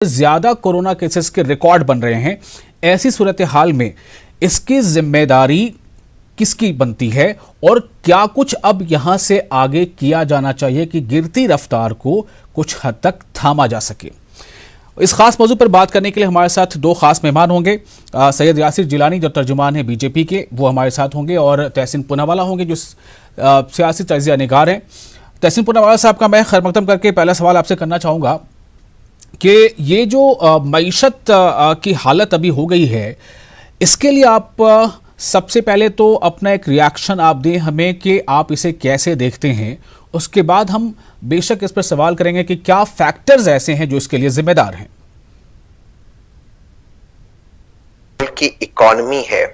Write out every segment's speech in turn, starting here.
ज्यादा corona cases के record बन रहे हैं। ऐसी सूरत हाल में इसकी जिम्मेदारी किसकी बनती है और क्या कुछ अब यहां से आगे किया जाना चाहिए कि गिरती रफ्तार को कुछ हद तक थामा जा सके। इस खास मौजू पर बात करने के लिए हमारे साथ दो खास मेहमान होंगे। सैयद यासिर जिलानी जो तर्जुमान है बीजेपी के, वो हमारे साथ होंगे, और तहसीन पूनावाला होंगे जो सियासी तजिया निगार हैं। तहसीन पूनावाला साहब का मैं खैर मकदम करके पहला सवाल आपसे करना चाहूँगा कि ये जो मईशत की हालत अभी हो गई है, इसके लिए आप सबसे पहले तो अपना एक रिएक्शन आप दें हमें कि आप इसे कैसे देखते हैं। उसके बाद हम बेशक इस पर सवाल करेंगे कि क्या फैक्टर्स ऐसे हैं जो इसके लिए जिम्मेदार हैं। की इकोनॉमी है,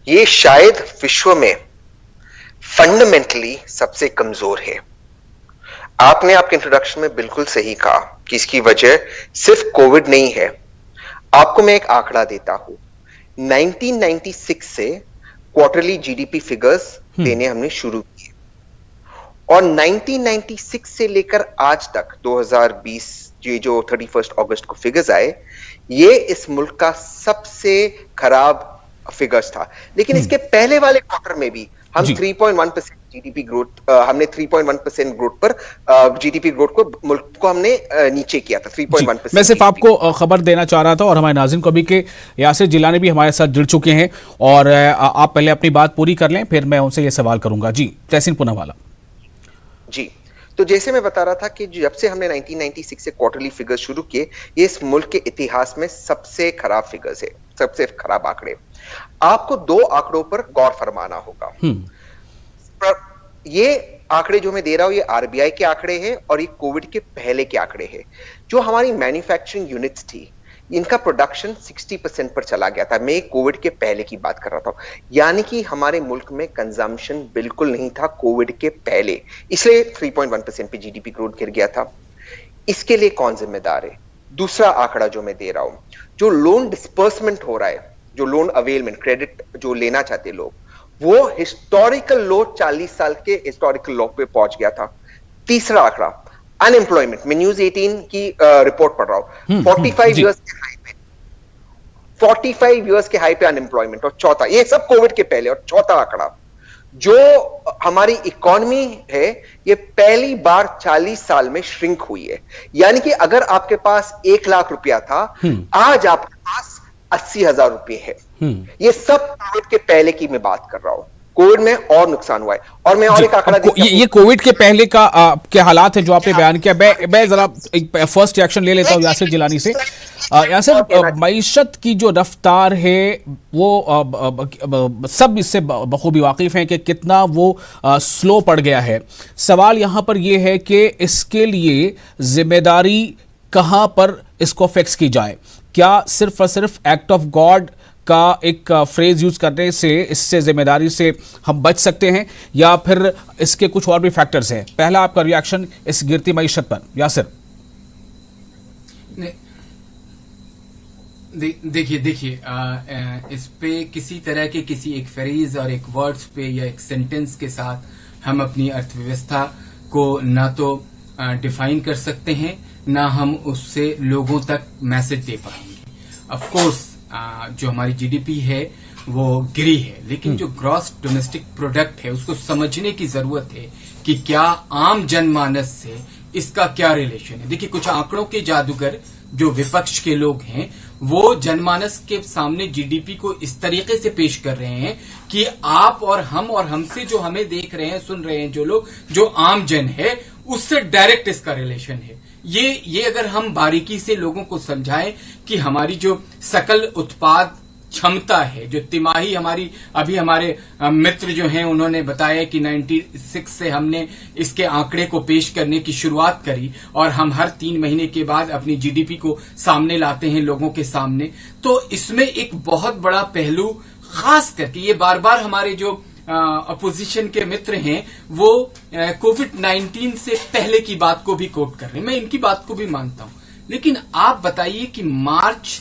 ये शायद विश्व में फंडामेंटली सबसे कमजोर है। आपने आपके इंट्रोडक्शन में बिल्कुल सही कहा कि इसकी वजह सिर्फ कोविड नहीं है। आपको मैं एक आंकड़ा देता हूं, 1996 से क्वार्टरली जीडीपी फिगर्स देने हमने शुरू किए और 1996 से लेकर आज तक 2020 ये जो 31 अगस्त को फिगर्स आए, ये इस मुल्क का सबसे खराब फिगर्स था। लेकिन इसके पहले वाले क्वार्टर में भी हम 3.1% जीडीपी ग्रोथ, हमने 3.1% ग्रोथ पर जीडीपी ग्रोथ को मुल्क को हमने नीचे किया था 3.1%। मैं सिर्फ आपको खबर देना चाह रहा था और हमारे नाज़रीन को भी कि यासिर जिलानी भी हमारे साथ जुड़ चुके हैं, और आप पहले अपनी बात पूरी कर लें, फिर मैं उनसे ये सवाल करूंगा। जी तहसीन पूनावाला। जी, तो जैसे मैं बता रहा था कि जब से हमने 1996 से क्वार्टरली फिगर्स शुरू किए, ये इस मुल्क के इतिहास में सबसे खराब फिगर्स है, सबसे खराब आंकड़े। आपको दो आंकड़ों पर गौर फरमाना होगा। ये आंकड़े जो मैं दे रहा हूं, ये आरबीआई के आंकड़े हैं और ये कोविड के पहले के आंकड़े हैं। जो हमारी मैन्युफैक्चरिंग यूनिट्स थी, इनका प्रोडक्शन 60% पर चला गया था। मैं कोविड के पहले की बात कर रहा था, यानी कि हमारे मुल्क में कंजम्पशन बिल्कुल नहीं था कोविड के पहले, इसलिए 3.1% पे जीडीपी ग्रोथ गिर गया था। इसके लिए कौन जिम्मेदार है? दूसरा आंकड़ा जो मैं दे रहा हूं, जो लोन डिस्पर्समेंट हो रहा है, जो लोन अवेलमेंट, क्रेडिट जो लेना चाहते लोग, वो हिस्टोरिकल लो 40 साल के हिस्टोरिकल लो पे पहुंच गया था। तीसरा आंकड़ा अनएम्प्लॉयमेंट, मैं न्यूज़ 18 की रिपोर्ट पढ़ रहा हूं, 45 इयर्स के हाई पे, 45 इयर्स के हाई पे अनएम्प्लॉयमेंट। और चौथा, ये सब कोविड के पहले, और चौथा आंकड़ा जो हमारी इकोनॉमी है, ये पहली बार 40 साल में श्रिंक हुई है। यानी कि अगर आपके पास 1 लाख रुपया था, आज आपके पास 80,000 रुपए है। ये सब कोविड के पहले की मैं बात कर रहा हूं। कोविड में और नुकसान हुआ है। और मैं और एक आंकड़ा ये कोविड के पहले का क्या हालात है जो आपने बयान किया। मैं जरा एक फर्स्ट रिएक्शन ले लेता हूं यासिर जिलानी से। यासिर, मईशत की जो रफ्तार है वो सब इससे बखूबी वाकिफ हैं कि कितना वो स्लो पड़ गया है। सवाल यहां पर यह है कि इसके लिए जिम्मेदारी कहां पर इसको फिक्स की जाए। क्या सिर्फ और सिर्फ एक्ट ऑफ गॉड का एक फ्रेज यूज करने से इससे जिम्मेदारी से हम बच सकते हैं, या फिर इसके कुछ और भी फैक्टर्स हैं? पहला आपका रिएक्शन इस गिरती मईशत पर यासिर। देखिए इस पे किसी तरह के किसी एक फ्रेज और एक वर्ड्स पे या एक सेंटेंस के साथ हम अपनी अर्थव्यवस्था को ना तो डिफाइन कर सकते हैं, ना हम उससे लोगों तक मैसेज दे पाएंगे। ऑफ कोर्स जो हमारी जीडीपी है वो गिरी है, लेकिन जो ग्रॉस डोमेस्टिक प्रोडक्ट है उसको समझने की जरूरत है कि क्या आम जनमानस से इसका क्या रिलेशन है। देखिए, कुछ आंकड़ों के जादूगर जो विपक्ष के लोग हैं, वो जनमानस के सामने जीडीपी को इस तरीके से पेश कर रहे हैं कि आप और हमसे जो हमें देख रहे हैं, सुन रहे हैं, जो लोग, जो आम जन है, उससे डायरेक्ट इसका रिलेशन है। ये अगर हम बारीकी से लोगों को समझाएं कि हमारी जो सकल उत्पाद क्षमता है, जो तिमाही हमारी, अभी हमारे मित्र जो हैं उन्होंने बताया कि 96 से हमने इसके आंकड़े को पेश करने की शुरुआत करी और हम हर 3 महीने के बाद अपनी जीडीपी को सामने लाते हैं लोगों के सामने। तो इसमें एक बहुत बड़ा पहलू, खास करके ये बार बार हमारे जो अपोजिशन के मित्र हैं वो कोविड-19 से पहले की बात को भी कोट कर रहे हैं। मैं इनकी बात को भी मानता हूं, लेकिन आप बताइए कि मार्च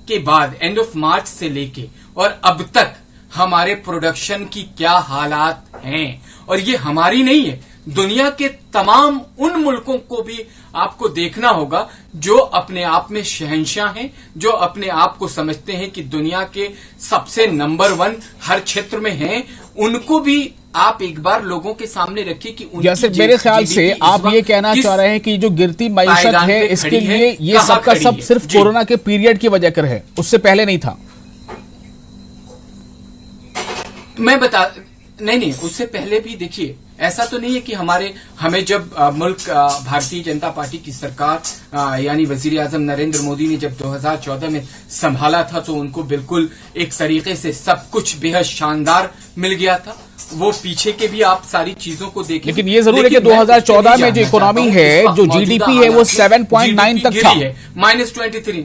के बाद, एंड ऑफ मार्च से लेके और अब तक हमारे प्रोडक्शन की क्या हालात हैं। और ये हमारी नहीं है, दुनिया के तमाम उन मुल्कों को भी आपको देखना होगा जो अपने आप में शहंशाह हैं, जो अपने आप को समझते हैं कि दुनिया के सबसे नंबर 1 हर क्षेत्र में हैं। उनको भी आप एक बार लोगों के सामने रखिए कि जैसे मेरे ख्याल से आप ये कहना चाह रहे हैं कि जो गिरती मईशत है इसके लिए ये सबका सब सिर्फ कोरोना के पीरियड की वजह कर है, उससे पहले नहीं था। मैं नहीं, उससे पहले भी देखिए, ऐसा तो नहीं है कि हमें जब मुल्क भारतीय जनता पार्टी की सरकार यानी वजीर आजम नरेंद्र मोदी ने जब 2014 में संभाला था तो उनको बिल्कुल एक तरीके से सब कुछ बेहद शानदार मिल गया था। वो पीछे के भी आप सारी चीजों को देखें, लेकिन ये जरूर है कि 2014 में जो इकोनॉमी है, जो जीडीपी है, वो 7.9 तक था, -23।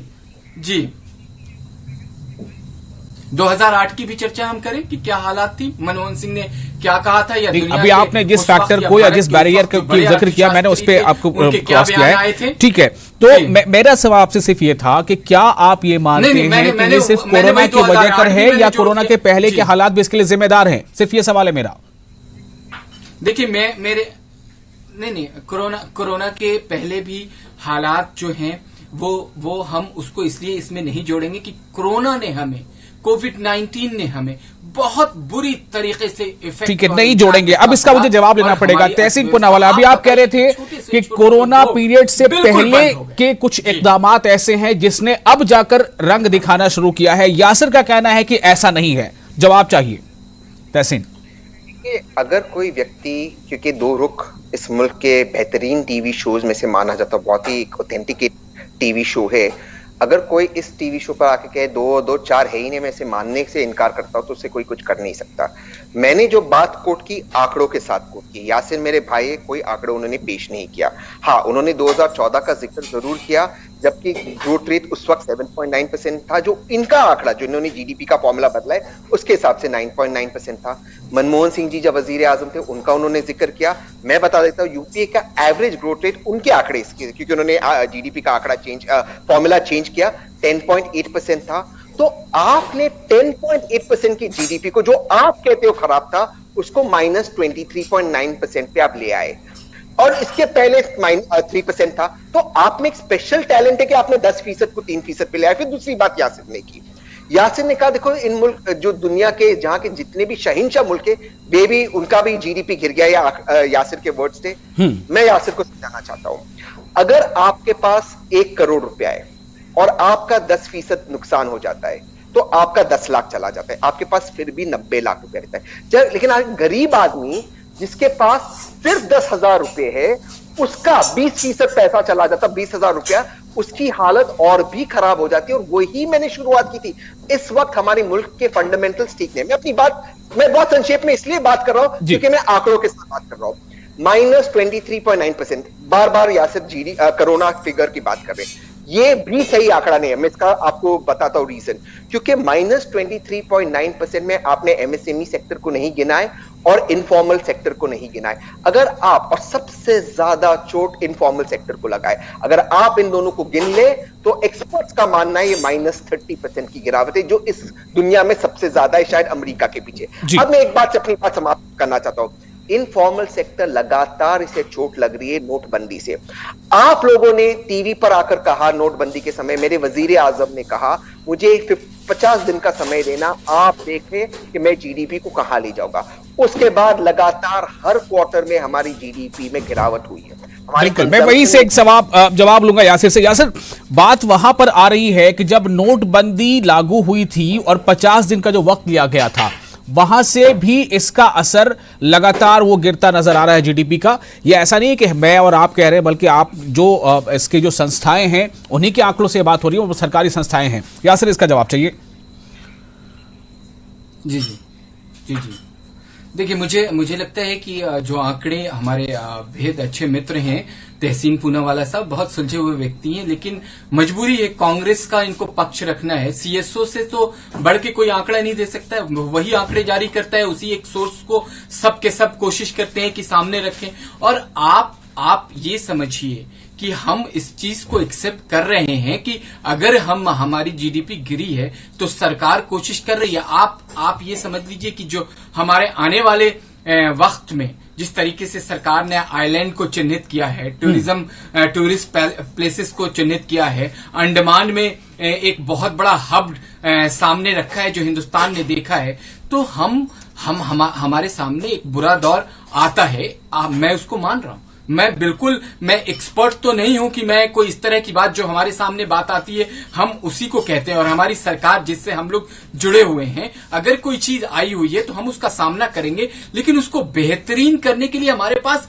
जी, 2008 की भी चर्चा हम करें कि क्या हालात थी, मनमोहन सिंह ने क्या कहा था, या अभी आपने जिस फैक्टर को या जिस बैरियर का जिक्र किया, मैंने उस पर आपको क्रॉस किया है, ठीक है। तो मेरा सवाल आपसे सिर्फ ये था कि क्या आप ये मानते हैं कि ये सिर्फ कोरोना की वजह कर है या कोरोना के पहले के हालात भी इसके लिए जिम्मेदार हैं? सिर्फ ये सवाल है मेरा। देखिए, नहीं, कोरोना के पहले भी हालात जो हैं वो हम उसको इसलिए इसमें नहीं जोड़ेंगे कि कोरोना ने हमें, कोविड-19 ने हमें बहुत बुरी तरीके से इफेक्ट, ठीक है, नहीं जोड़ेंगे। अब इसका मुझे जवाब लेना पड़ेगा। तहसीन पूनावाला, अभी आप कह रहे थे कि कोरोना पीरियड से पहले के कुछ इकदामात ऐसे हैं जिसने अब जाकर रंग दिखाना शुरू किया है। यासिर का कहना है कि ऐसा नहीं है। जवाब चाहिए तहसीन। अगर कोई व्यक्ति, क्योंकि दो रुख इस मुल्क के बेहतरीन टीवी शोज में से माना जाता, बहुत ही ऑथेंटिक टीवी शो है, अगर कोई इस टीवी शो पर आके कहे 2-4 है ही नहीं, मैं इसे मानने से इनकार करता हूं, तो उससे कोई कुछ कर नहीं सकता। मैंने जो बात कोट की, आंकड़ों के साथ कोट की। यासिर मेरे भाई है, कोई आंकड़े उन्होंने पेश नहीं किया। हाँ, उन्होंने 2014 का जिक्र जरूर किया, जबकि ग्रोथ रेट उस वक्त 7.9% था। जो इनका आंकड़ा, जो इन्होंने जीडीपी का फॉर्मूला बदला है, उसके हिसाब से 9.9% था। मनमोहन सिंह जी जब वजीर आजम थे, उनका उन्होंने जिक्र किया। मैं बता देता हूँ, यूपीए का एवरेज ग्रोथ रेट, उनके आंकड़े इसके, क्योंकि उन्होंने जीडीपी का आंकड़ा फॉर्मूला चेंज किया, 10.8% था। तो आपने 10.8% की जीडीपी को, जो आप कहते हो खराब था, उसको -23.9% पे आप ले आए, और इसके पहले 3% था। तो आप में एक स्पेशल टैलेंट है कि आपने 10% को 3% पे ले आए। फिर दूसरी बात यासिर ने की, यासिर ने कहा देखो, इन मुल्क जो दुनिया के जहां के जितने भी शहिंशाह मुल्क है, वे भी उनका भी जीडीपी गिर गया, या यासिर के वर्ड्स थे। मैं यासिर को समझाना चाहता हूं, अगर आपके पास 1 करोड़ रुपया है और आपका 10% नुकसान हो जाता है, तो आपका 10 लाख चला जाता है, आपके पास फिर भी 90 लाख रुपया रहता है। लेकिन गरीब आदमी जिसके पास सिर्फ 10,000 रुपए है, उसका 20% पैसा चला जाता, 20,000 रुपया, उसकी हालत और भी खराब हो जाती है। और वही मैंने शुरुआत की थी। इस वक्त हमारे मुल्क के फंडामेंटल्स ठीक नहीं। मैं बहुत संक्षेप में इसलिए बात कर रहा हूं क्योंकि मैं आंकड़ों के साथ बात कर रहा हूं। -23.9%, बार बार यासिर कोरोना फिगर की बात कर रहे हैं, ये भी सही आंकड़ा नहीं है। मैं इसका आपको बताता हूं रीजन, क्योंकि -23.9% में आपने एमएसएमई सेक्टर को नहीं गिना है और इनफॉर्मल सेक्टर को नहीं गिना है। अगर आप, और सबसे ज्यादा चोट इनफॉर्मल सेक्टर को लगा है, अगर आप इन दोनों को गिन ले तो एक्सपर्ट्स का मानना है ये -30% की गिरावट है, जो इस दुनिया में सबसे ज्यादा है, शायद अमेरिका के पीछे। अब मैं एक बात से अपनी बात समाप्त करना चाहता हूं। इनफॉर्मल सेक्टर लगातार इसे चोट लग रही है नोटबंदी से। आप लोगों ने टीवी पर आकर कहा, नोटबंदी के समय मेरे वजीर आजम ने कहा, मुझे 50 दिन का समय देना, आप देखें कि मैं जीडीपी को कहां ले जाऊंगा। उसके बाद लगातार हर क्वार्टर में हमारी जीडीपी में गिरावट हुई है। बिल्कुल, मैं वही से एक जवाब लूंगा यासिर से। यासिर, बात वहां पर आ रही है कि जब नोटबंदी लागू हुई थी और 50 दिन का जो वक्त लिया गया था, वहां से भी इसका असर लगातार वो गिरता नजर आ रहा है जीडीपी का। ये ऐसा नहीं है कि मैं और आप कह रहे हैं, बल्कि आप जो इसके जो संस्थाएं हैं उन्हीं के आंकड़ों से बात हो रही है, वो सरकारी संस्थाएं हैं। यासिर, इसका जवाब चाहिए। जी जी जी जी देखिए, मुझे लगता है कि जो आंकड़े हमारे बेहद अच्छे मित्र हैं तहसीन पूनावाला साहब, बहुत सुलझे हुए व्यक्ति हैं, लेकिन मजबूरी है कांग्रेस का इनको पक्ष रखना है। सीएसओ से तो बढ़ के कोई आंकड़ा नहीं दे सकता है, वही आंकड़े जारी करता है, उसी एक सोर्स को सब के सब कोशिश करते हैं कि सामने रखें। और आप ये समझिए कि हम इस चीज को एक्सेप्ट कर रहे हैं कि अगर हमारी जीडीपी गिरी है तो सरकार कोशिश कर रही है। आप ये समझ लीजिए कि जो हमारे आने वाले वक्त में जिस तरीके से सरकार ने आइलैंड को चिन्हित किया है, टूरिस्ट प्लेसेस को चिन्हित किया है, अंडमान में एक बहुत बड़ा हब सामने रखा है जो हिंदुस्तान ने देखा है, तो हमारे सामने एक बुरा दौर आता है। मैं उसको मान रहा हूं। मैं एक्सपर्ट तो नहीं हूं कि मैं कोई इस तरह की बात, जो हमारे सामने बात आती है हम उसी को कहते हैं, और हमारी सरकार जिससे हम लोग जुड़े हुए हैं, अगर कोई चीज आई हुई है तो हम उसका सामना करेंगे, लेकिन उसको बेहतरीन करने के लिए हमारे पास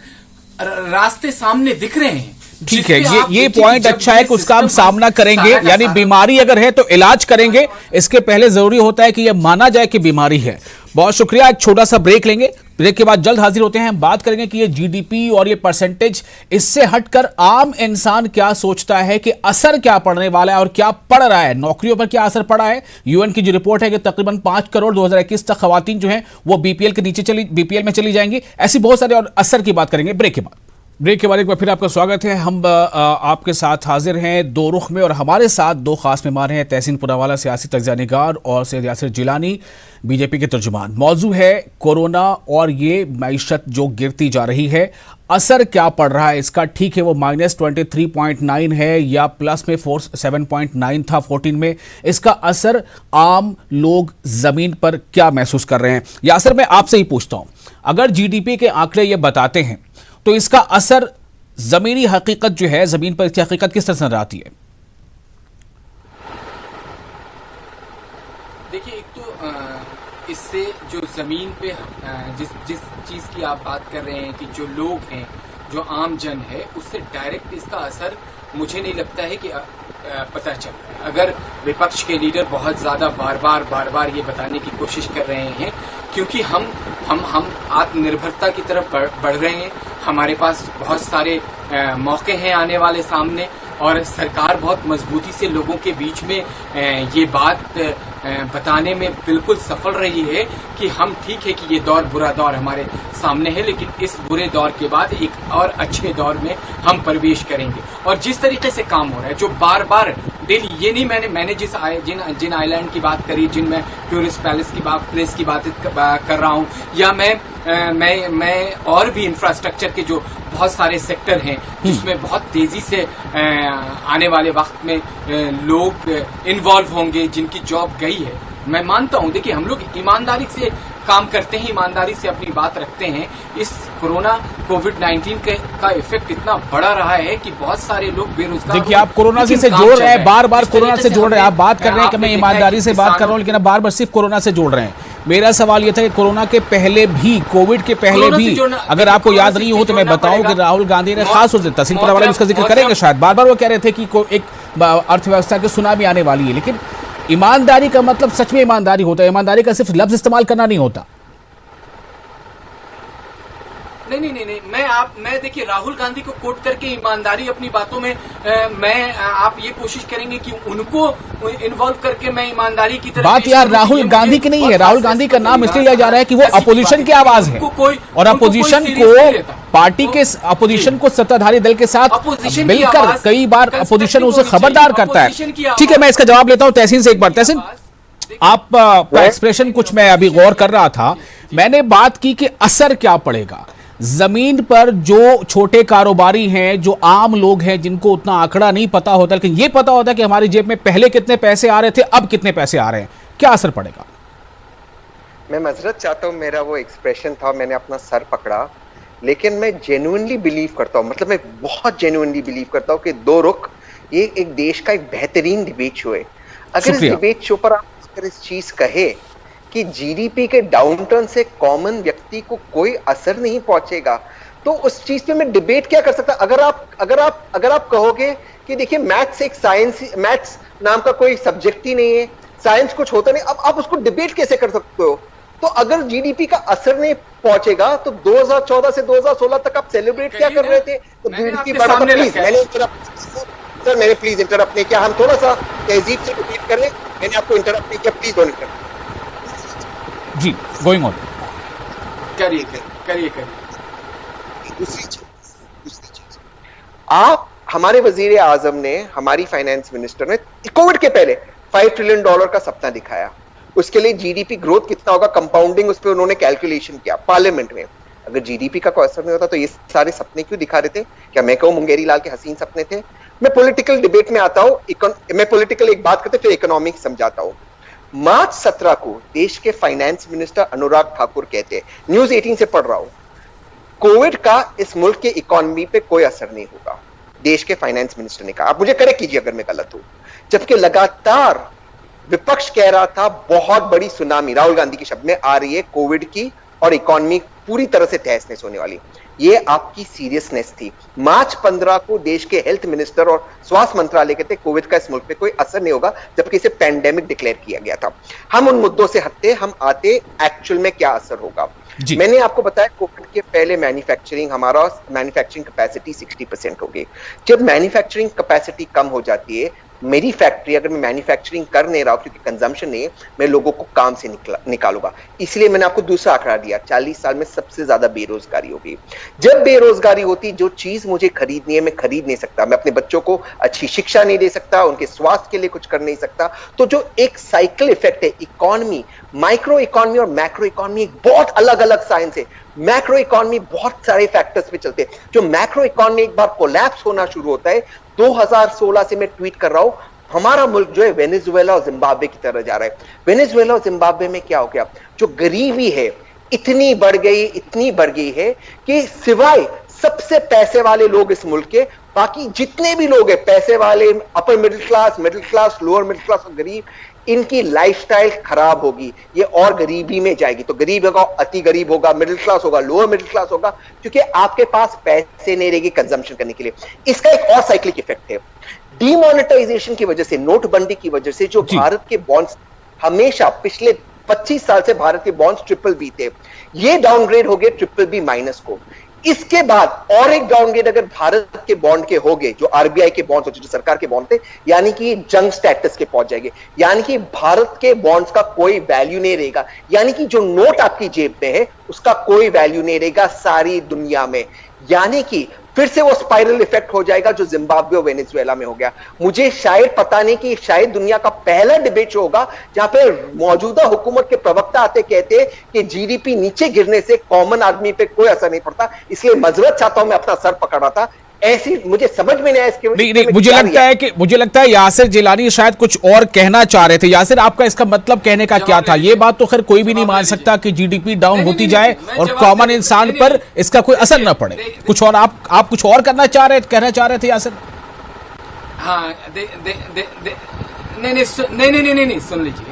रास्ते सामने दिख रहे हैं। ठीक है, ये पॉइंट अच्छा है कि उसका हम सामना करेंगे, यानी बीमारी अगर है तो इलाज करेंगे, इसके पहले जरूरी होता है कि यह माना जाए कि बीमारी है। बहुत शुक्रिया, एक छोटा सा ब्रेक लेंगे, ब्रेक के बाद जल्द हाजिर होते हैं। हम बात करेंगे कि ये जीडीपी और ये परसेंटेज, इससे हटकर आम इंसान क्या सोचता है कि असर क्या पड़ने वाला है और क्या पड़ रहा है, नौकरियों पर क्या असर पड़ा है। यूएन की जो रिपोर्ट है कि तकरीबन 5 करोड़ 2021 तक खवातीन जो हैं वो बीपीएल में चली जाएंगी। ऐसी बहुत सारे और असर की बात करेंगे ब्रेक के बाद। ब्रेक के बाद एक बार फिर आपका स्वागत है। हम आपके साथ हाजिर हैं दो रुख में, और हमारे साथ दो खास मेहमान हैं, तहसीन पुनावाला सियासी तज्ज़ियानिगार और सैयद यासिर जिलानी बीजेपी के तर्जुमान। मौजू है कोरोना और ये मईशत जो गिरती जा रही है, असर क्या पड़ रहा है इसका। ठीक है, वो -23.9 है या प्लस में 7.9 था 14 में। इसका असर आम लोग जमीन पर क्या महसूस कर रहे हैं। यासिर, मैं आपसे ही पूछता हूं, अगर जीडीपी के आंकड़े ये बताते हैं तो इसका असर जमीनी हकीकत जो है, जमीन पर इसकी हकीकत किस तरह से नजर आती है? देखिए, एक तो इससे जो जमीन पे जिस चीज की आप बात कर रहे हैं कि जो लोग हैं, जो आम जन है, उससे डायरेक्ट इसका असर मुझे नहीं लगता है कि पता चल रहा है। अगर विपक्ष के लीडर बहुत ज्यादा बार बार ये बताने की कोशिश कर रहे हैं, क्योंकि हम आत्मनिर्भरता की तरफ बढ़ रहे हैं, हमारे पास बहुत सारे मौके हैं आने वाले सामने, और सरकार बहुत मजबूती से लोगों के बीच में ये बात बताने में बिल्कुल सफल रही है कि हम ठीक है कि ये दौर, बुरा दौर हमारे सामने है, लेकिन इस बुरे दौर के बाद एक और अच्छे दौर में हम प्रवेश करेंगे। और जिस तरीके से काम हो रहा है, जो बार डेली, ये नहीं मैंने जिन आइलैंड की बात करी, जिन मैं टूरिस्ट प्लेस की बात कर रहा हूँ, या मैं और भी इंफ्रास्ट्रक्चर के जो बहुत सारे सेक्टर हैं जिसमें बहुत तेजी से आने वाले वक्त में लोग इन्वॉल्व होंगे, जिनकी जॉब गई है। मैं मानता हूं, देखिए, हम लोग ईमानदारी से काम करते हैं, ईमानदारी से अपनी बात रखते हैं। इस कोविड-19 का इफेक्ट इतना बड़ा रहा है कि बहुत सारे लोग बेरोजगार। देखिए, आप कोरोना से जोड़ रहे हैं, बार कोरोना से जोड़ रहे हैं। आप बात कर रहे हैं कि मैं ईमानदारी से बात कर रहा हूं, लेकिन आप बार सिर्फ कोरोना से जोड़ रहे हैं। मेरा सवाल यह था कि कोरोना के पहले भी, कोविड के पहले भी, अगर आपको याद नहीं हो तो मैं बताऊं कि राहुल गांधी ने खास तौर से, तहसीन पुनावाला भी इसका जिक्र करेंगे शायद, बार वो कह रहे थे कि एक अर्थव्यवस्था की सुनामी आने वाली है। लेकिन ईमानदारी का मतलब सच में ईमानदारी होता है, ईमानदारी का सिर्फ लफ्ज इस्तेमाल करना नहीं होता। नहीं, मैं देखिए, राहुल गांधी को कोट करके ईमानदारी अपनी बातों में आप ये कोशिश करेंगे कि उनको इन्वॉल्व करके मैं ईमानदारी की तरफ बात यार राहुल गांधी की नहीं है। राहुल गांधी का नाम इसलिए लिया जा रहा है कि वो अपोजिशन की आवाज है, और अपोजिशन को, पार्टी के अपोजिशन को सत्ताधारी दल के साथ मिलकर कई बार अपोजिशन उसे खबरदार करता है। ठीक है, मैं इसका जवाब लेता हूं तहसीन से एक बार। तहसीन, आपका एक्सप्रेशन कुछ मैं अभी गौर कर रहा था, मैंने बात की कि असर क्या पड़ेगा जमीन पर, जो छोटे कारोबारी हैं, जो आम लोग हैं, जिनको उतना आंकड़ा नहीं पता होता, लेकिन ये पता होता है कि हमारी जेब में पहले कितने पैसे आ रहे थे, अब कितने पैसे आ रहे हैं, क्या असर पड़ेगा? मैं मजरत चाहता हूं, मेरा वो एक्सप्रेशन था, मैंने अपना सर पकड़ा, लेकिन मैं जेन्युइनली बिलीव करता हूं, मतलब मैं बहुत जेन्युइनली बिलीव करता हूं कि दो रुख, ये एक देश का एक बेहतरीन डिबेट शो है। अगर इस डिबेट शो पर आप अगर इस चीज कहे कि जीडीपी के डाउनटर्न से कॉमन व्यक्ति को कोई असर नहीं पहुंचेगा, तो उस चीज पे मैं डिबेट क्या कर सकता। अगर आप कहोगे कि देखिए, मैथ्स नाम का कोई सब्जेक्ट ही नहीं है, साइंस कुछ होता नहीं, अब आप उसको डिबेट कैसे कर सकते हो? तो अगर जीडीपी का असर नहीं पहुंचेगा तो 2014 से 2016 तक आप सेलिब्रेट क्या कर रहे थे? तो जीडीपी बढ़ा। मैंने प्लीज इंटरप्ट नहीं किया, हम थोड़ा सा तहजीब से डिबेट कर रहे हैं, मैंने आपको इंटरप्ट नहीं किया, प्लीज डोंट इंटरप्ट। जी, गोइंग ऑन। करिए। दूसरी चीज, आप, हमारे वजीर आजम ने, हमारी फाइनेंस मिनिस्टर ने कोविड के पहले $5 ट्रिलियन का सपना दिखाया। उसके लिए जीडीपी ग्रोथ कितना होगा, कंपाउंडिंग, उस पर उन्होंने कैलकुलेशन किया पार्लियामेंट में। अगर जीडीपी का कोई असर नहीं होता तो ये सारे सपने क्यों दिखा रहे थे? क्या मैं कहूं मुंगेरी लाल के हसीन सपने थे? मैं पॉलिटिकल डिबेट में आता हूं, मैं पॉलिटिकल एक बात करते फिर इकोनॉमिक समझाता हूं। मार्च 17 को देश के फाइनेंस मिनिस्टर अनुराग ठाकुर कहते हैं, न्यूज 18 से पढ़ रहा हूं, कोविड का इस मुल्क के इकोनॉमी पे कोई असर नहीं होगा। देश के फाइनेंस मिनिस्टर ने कहा, आप मुझे करेक्ट कीजिए अगर मैं गलत हूं। जबकि लगातार विपक्ष कह रहा था बहुत बड़ी सुनामी राहुल गांधी के शब्द में आ रही है कोविड की और इकोनॉमी पूरी तरह से तहस नहस होने वाली। ये आपकी सीरियसनेस थी। मार्च 15 को देश के हेल्थ मिनिस्टर और स्वास्थ्य मंत्रालय कहते कोविड का इस मुल्क पे कोई असर नहीं होगा, जबकि इसे पैंडेमिक डिक्लेयर किया गया था। हम उन मुद्दों से हटते, हम आते एक्चुअल में क्या असर होगा। मैंने आपको बताया कोविड के पहले हमारा मैन्युफैक्चरिंग कैपेसिटी 60% होगी। जब मैन्युफैक्चरिंग कैपेसिटी कम हो जाती है, मेरी फैक्ट्री अगर मैं मैन्युफैक्चरिंग कर नहीं रहा हूं क्योंकि कंजम्पशन नहीं है, मैं लोगों को काम से निकालूंगा। इसलिए मैंने आपको दूसरा आंकड़ा दिया, 40 साल में सबसे ज्यादा बेरोजगारी होगी। जब बेरोजगारी होती, जो चीज मुझे खरीदनी है मैं खरीद नहीं सकता, मैं अपने बच्चों को अच्छी शिक्षा नहीं दे सकता, उनके स्वास्थ्य के लिए कुछ कर नहीं सकता। तो जो एक साइकिल इफेक्ट है, इकोनॉमी, माइक्रो इकोनॉमी और मैक्रो इकोनॉमी एक बहुत अलग अलग साइंस है। मैक्रो इकोनॉमी बहुत सारे फैक्टर्स पे चलते हैं। जो मैक्रो इकोनॉमी एक बार कोलैप्स होना शुरू होता है, 2016 से मैं ट्वीट कर रहा हूं, हमारा मुल्क जो है वेनेजुएला और जिम्बाब्वे की तरह जा रहा है। वेनेजुएला और जिम्बाब्वे में क्या हो गया, जो गरीबी है इतनी बढ़ गई है कि सिवाय सबसे पैसे वाले लोग इस मुल्क के, बाकी जितने भी लोग हैं पैसे वाले, upper middle class, lower middle class और गरीब, इनकी लाइफस्टाइल खराब होगी, ये और गरीबी में जाएगी। तो गरीब होगा, अति गरीब होगा, मिडिल क्लास होगा, लोअर मिडिल क्लास होगा, क्योंकि आपके पास पैसे नहीं रहेंगे कंजम्पशन करने के लिए। इसका एक और साइक्लिक इफेक्ट है, डीमोनेटाइजेशन की वजह से, नोटबंदी की वजह से जो भारत के बॉन्ड्स हमेशा पिछले 25 साल से भारत के बॉन्ड्स BBB थे, ये डाउनग्रेड हो गए BBB- को। इसके बाद और एक डाउनग्रेड अगर भारत के बॉन्ड के हो गए, जो आरबीआई के बॉन्ड्स होते, जो सरकार के बॉन्ड थे, यानी कि जंग स्टेटस के पहुंच जाएंगे, यानी कि भारत के बॉन्ड्स का कोई वैल्यू नहीं रहेगा, यानी कि जो नोट आपकी जेब में है उसका कोई वैल्यू नहीं रहेगा सारी दुनिया में। यानी कि फिर से वो स्पाइरल इफेक्ट हो जाएगा जो जिम्बाब्वे और वेनेजुएला में हो गया। मुझे शायद पता नहीं कि शायद दुनिया का पहला डिबेट होगा जहां पे मौजूदा हुकूमत के प्रवक्ता आते कहते कि जीडीपी नीचे गिरने से कॉमन आदमी पे कोई असर नहीं पड़ता। इसलिए मजबूत चाहता हूं, मैं अपना सर पकड़ रहा था, ऐसी मुझे समझ में नहीं आया इसके नहीं, मुझे लगता है यासिर जिलानी शायद कुछ और कहना चाह रहे थे। यासिर, आपका इसका मतलब कहने का क्या था? ये बात तो खैर कोई भी नहीं मान सकता कि जीडीपी डाउन होती जाए और कॉमन इंसान पर इसका कोई असर ना पड़े। कुछ और आप कुछ और कहना चाह रहे थे यासिर? हाँ, नहीं, सुन लीजिए।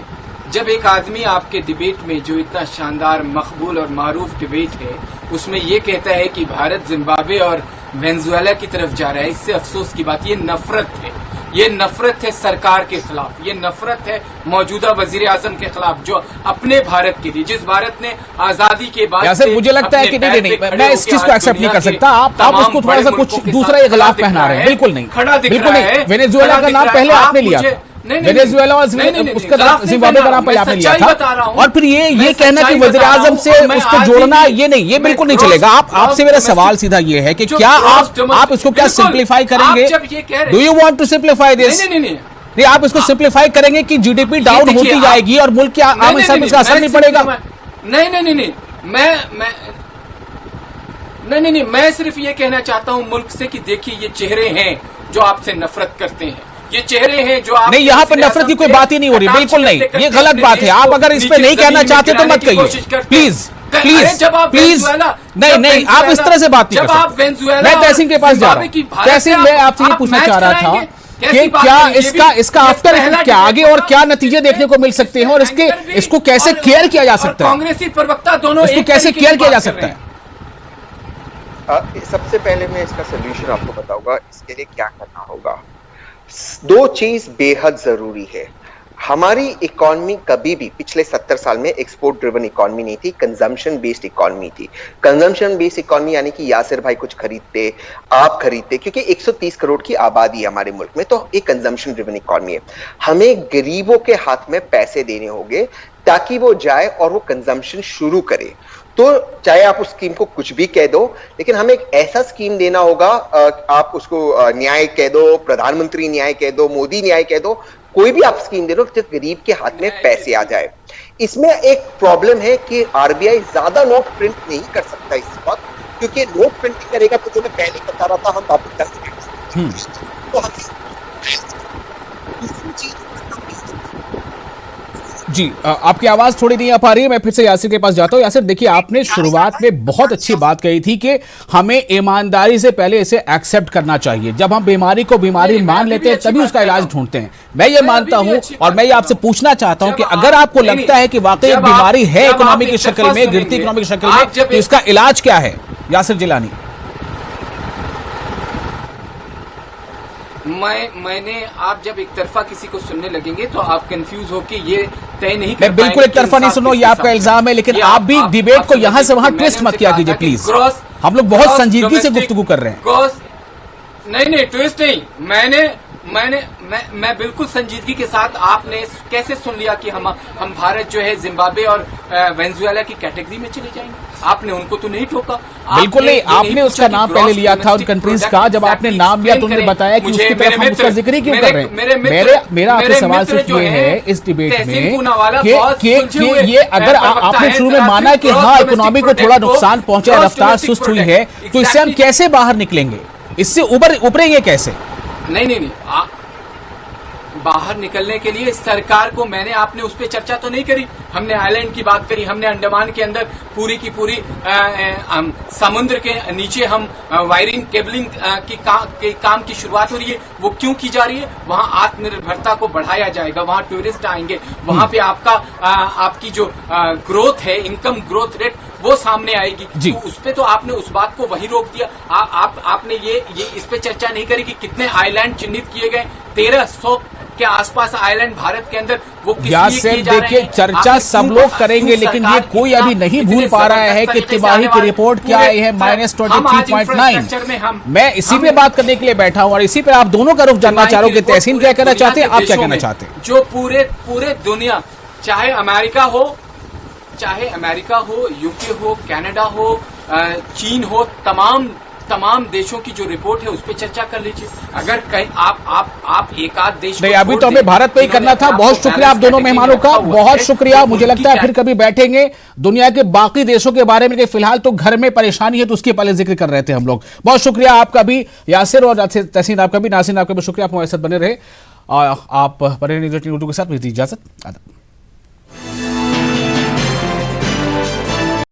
जब एक आदमी आपके डिबेट में, जो इतना शानदार, मकबूल और मारूफ डिबेट है, उसमें ये कहता है कि भारत जिम्बाब्वे और वेनेजुएला की तरफ जा रहा है, इससे अफसोस की बात, ये नफरत है। ये नफरत है सरकार के खिलाफ, ये नफरत है मौजूदा वजीर आजम के खिलाफ, जो अपने भारत के लिए, जिस भारत ने आजादी के बाद, मुझे लगता है कि नहीं, मैं इस चीज को एक्सेप्ट नहीं कर सकता। आप उसको थोड़ा सा कुछ दूसरा ही गलाफ पहना रहे हैं। बिल्कुल नहीं, वेनेजुएला का नाम पहले आपने लिया था, वेनेजुएला और उसका जिम्बाब्वे का नाम पहले आपने लिया था, और फिर ये कहना कि वज़ीर आज़म से उसको जोड़ना, ये नहीं, ये बिल्कुल नहीं चलेगा। आपसे मेरा सवाल सीधा ये है कि क्या आप इसको क्या सिंप्लीफाई करेंगे? Do you want to simplify this? नहीं, आप इसको सिंप्लीफाई करेंगे कि जीडीपी डाउन होती जाएगी और मुल्क के आम इंसान पर इसका असर नहीं पड़ेगा? नहीं, मैं सिर्फ ये कहना चाहता हूं मुल्क से कि देखिए, ये चेहरे हैं जो आपसे नफरत करते हैं, ये चेहरे हैं जो आप, नहीं, यहाँ पर नफरत की कोई बात ही नहीं हो रही, बिल्कुल नहीं, ये गलत बात है। आप अगर इस पे नहीं कहना चाहते तो मत कहिए, प्लीज। नहीं, आप इस तरह से बात नहीं कर सकते। मैं तहसीन के पास जा रहा हूँ। तहसीन, मैं आपसे ये पूछना चाह रहा था कि क्या इसका आफ्टर इफेक्ट क्या, आगे और क्या नतीजे देखने को मिल सकते हैं, और इसको कैसे केयर किया जा सकता है? कांग्रेसी प्रवक्ता दोनों इसको कैसे केयर किया जा सकता है? सबसे पहले मैं इसका सोल्यूशन आपको बताऊंगा, इसके लिए क्या करना होगा। दो चीज बेहद जरूरी है। हमारी इकोनॉमी कभी भी पिछले 70 साल में एक्सपोर्ट ड्रिवन इकोनॉमी नहीं थी, कंजम्पशन बेस्ड इकोनॉमी थी। कंजम्पशन बेस्ड इकोनॉमी यानी कि यासिर भाई कुछ खरीदते, आप खरीदते, क्योंकि 130 करोड़ की आबादी है हमारे मुल्क में, तो एक कंजम्पशन ड्रिवन इकोनॉमी है। हमें गरीबों के हाथ में पैसे देने होंगे ताकि वो जाए और वो कंजम्पशन शुरू करे। तो चाहे आप उस स्कीम को कुछ भी कह दो, लेकिन हमें एक ऐसा स्कीम देना होगा, आप उसको न्याय कह दो, प्रधानमंत्री न्याय कह दो, मोदी न्याय कह दो, कोई भी आप स्कीम दे लो जो गरीब के हाथ में पैसे आ जाए। इसमें एक प्रॉब्लम है कि आरबीआई ज्यादा नोट प्रिंट नहीं कर सकता इस वक्त, क्योंकि नोट प्रिंटिंग करेगा तो जो मैं पहले बता रहा था, हम वापस कर सकेंगे तो हम दूसरी चीज जी आपकी आवाज थोड़ी नहीं आ पा रही है, मैं फिर से यासिर के पास जाता हूं। यासिर देखिए, आपने शुरुआत में बहुत अच्छी बात कही थी कि हमें ईमानदारी से पहले इसे एक्सेप्ट करना चाहिए। जब हम बीमारी को बीमारी मान लेते हैं तभी उसका इलाज ढूंढते हैं। मैं ये मानता हूं और मैं ये आपसे पूछना चाहता हूं कि अगर आपको लगता है कि वाकई एक बीमारी है इकोनॉमी की शक्ल में, गिरती इकोनॉमी की शक्ल में, तो इसका इलाज क्या है यासिर जिलानी? मैंने आप जब एक तरफा किसी को सुनने लगेंगे तो आप कंफ्यूज होके ये तय नहीं कर मैं बिल्कुल एक तरफा नहीं सुनो, ये आपका इल्जाम है, लेकिन आप भी डिबेट को यहां से वहां ट्विस्ट मत किया कीजिए प्लीज। हम लोग बहुत संजीदगी से गुफ्तगू कर रहे हैं। नहीं ट्विस्ट नहीं, मैं बिल्कुल संजीदगी के साथ, आपने कैसे सुन लिया कि हम भारत जो है जिम्बाब्वे और वेनेजुएला की कैटेगरी में चले जाएंगे? आपने उनको तो नहीं टोका। बिल्कुल नहीं, आपने उसका नाम पहले लिया था उन कंट्रीज का। जब आपने नाम लिया तो उन्होंने बताया कि उसकी तरफ हम उसका जिक्र ही क्यों कर रहे हैं। मेरा आपसे सवाल सिर्फ ये है इस डिबेट में कि ये अगर आपने शुरू में माना कि हाँ इकोनॉमी को थोड़ा नुकसान पहुंचा, रफ्तार सुस्त हुई है, तो इससे हम कैसे बाहर निकलेंगे, इससे उभरेंगे कैसे? नहीं बाहर निकलने के लिए सरकार को, आपने उस पर चर्चा तो नहीं करी। हमने आइलैंड की बात करी, हमने अंडमान के अंदर पूरी की पूरी समुद्र के नीचे हम वायरिंग केबलिंग की काम की शुरुआत हो रही है। वो क्यों की जा रही है? वहां आत्मनिर्भरता को बढ़ाया जाएगा, वहां टूरिस्ट आएंगे, वहां पे आपकी जो ग्रोथ है, इनकम ग्रोथ रेट, वो सामने आएगी। तो उस पे तो आपने उस बात को वही रोक दिया। आपने ये इस पे चर्चा नहीं करी कि कितने आइलैंड चिन्हित किए गए, 1300 के आसपास आइलैंड भारत के अंदर, वो देखिए चर्चा सब लोग करेंगे, लेकिन ये कोई अभी नहीं भूल पा रहा है कि तिमाही की रिपोर्ट क्या आई है -23.9। मैं इसी पे बात करने के लिए बैठा हूं और इसी पे आप दोनों का रुख जानना चाह रहा हूं कि तहसीन क्या कहना चाहते हैं, आप क्या कहना चाहते हैं? जो पूरे दुनिया, चाहे अमेरिका हो, यूके हो, कनाडा हो, चीन हो, तमाम देशों की जो रिपोर्ट है उस पर चर्चा कर लीजिए। अगर कहीं आप एक आध देश नहीं, अभी तो हमें भारत पे ही करना था। बहुत शुक्रिया आप दोनों मेहमानों का, बहुत शुक्रिया। मुझे लगता है फिर कभी बैठेंगे दुनिया के बाकी देशों के बारे में, फिलहाल तो घर में परेशानी है तो उसके पहले जिक्र कर रहे थे हम लोग। बहुत शुक्रिया आपका भी यासिर, और तहसीन आपका भी, नासिन आपका भी शुक्रिया। आप हमारे साथ बने रहे। आप बने उर्दू के साथ मुझे इजाजत।